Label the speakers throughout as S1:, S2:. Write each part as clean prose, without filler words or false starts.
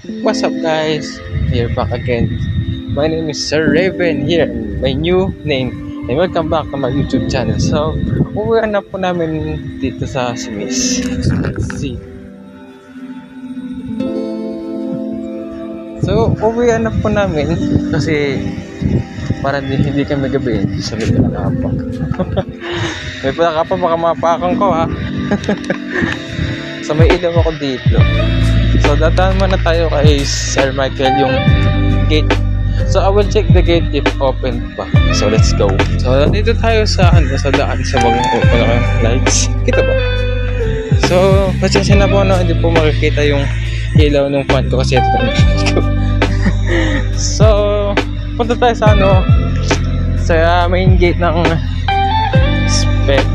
S1: What's up guys? Here back again. My name is Sir Raven here, my new name. And welcome back to my YouTube channel. So, uwi na po namin dito sa Simis. Let's see. So, uwi na po namin kasi para hindi kami gabi sa may pinakapag. May pinakapag baka mapakang ko ha. So, may ilaw ako dito. So, dadaan muna tayo kay Sir Michael yung gate. So, I will check the gate if open pa. So, let's go. So, dito tayo sa daan sa mga lights. Kita ba? So, pasensya na po na hindi po makikita yung ilaw ng fan ko kasi ito ko. So, punta tayo sa sa main gate ng SPED.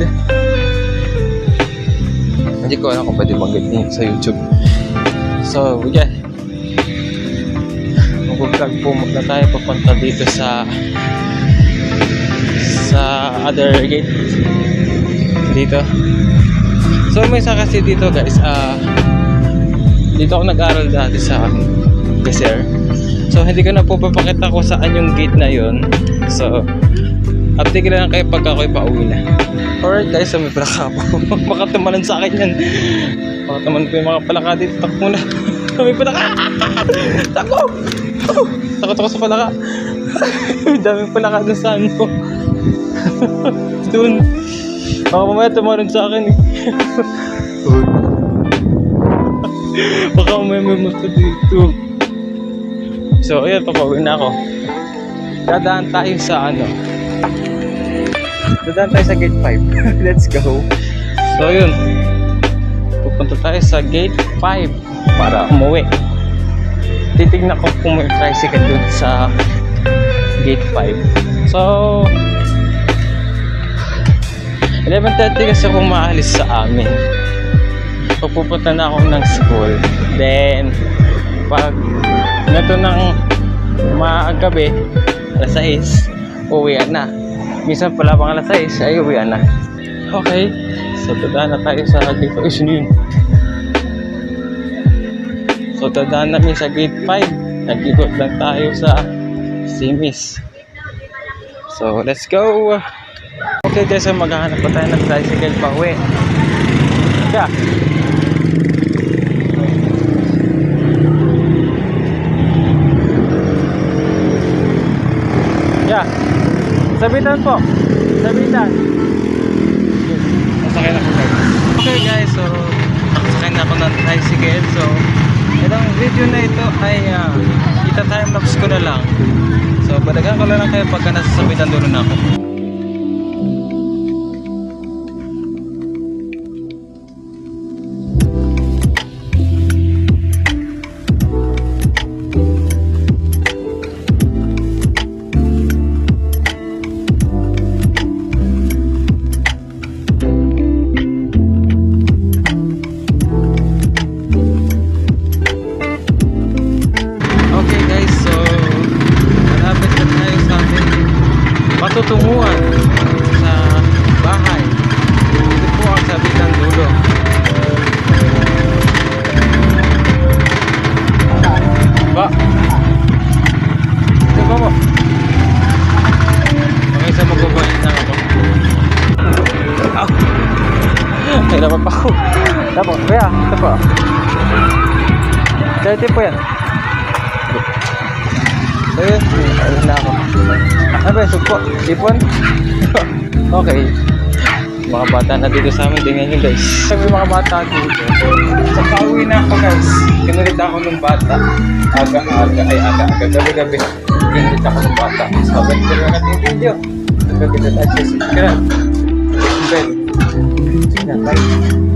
S1: Hindi ko alam kung pwede mag-get sa YouTube. So, yeah. Mag-vlog po na tayo papunta dito sa other gate. Dito. So, may isa kasi dito guys. Dito ako nag-aral dati sa Geser. So, hindi ko na po papakita ko saan yung gate na yon. So, update ko lang kayo pagka ako'y pauwi na. Alright guys, so may palaka po. Baka tumalan sa akin yan. Baka tumalan ko yung mga palaka dito. Takbo na. May palaka. Takbo. Takot ako sa palaka. Daming palaka dun sa dun. Baka mamaya tumalan sa akin eh. Baka mamaya may mata dito. So ayan, papawin na ako. Dadaan tayo sa dadaan tayo sa gate 5. Let's go. So yun, pupunta tayo sa gate 5 para umuwi. Titignan ko kung may tricycle dun sa gate 5. So 11:30 kasi akong maalis sa amin. Pupunta na ako ng school. Then pag nato ng gabi alas 6 uwian na. Minsan pala pang alas 6 ay uwian na. Okay, so dadaan na tayo sa gate 5. So dadaan namin sa gate 5. Nag-ikot lang tayo sa Simis. So let's go. Okay guys, so maghahanap pa tayo ng tricycle pa uwi. Yeah. Yeah. Sabitan po. Sabitan. Masakay na po guys. Okay guys, so sakay na ako ng tricycle. So, itong video na ito ay ita-timelapse ko na lang. So, badagan ko lang kayo pagka nasa sabitan doon na ako. Tutunguhan sa bahay. Ito po ang sabitan dulo. Ba? Ito ba mo? Okay, sa magbabayad na ako. Ay, dapat pa ako. Dapat, kaya, ito pa. Dito po yan. So yun, ayun na ako. Ano ba yung sugpo? Ipon? Okay. Mga bata na dito sa amin, tingnan nyo guys. May mga bata dito. So pauwi na ako guys. Kinulit ako ng bata. Aga. Gabi-gabi. Kinulit ako ng bata. So balik ko lang natin yung video. Nagkakita tayo sa subscribe. Bell. Sige na, bye.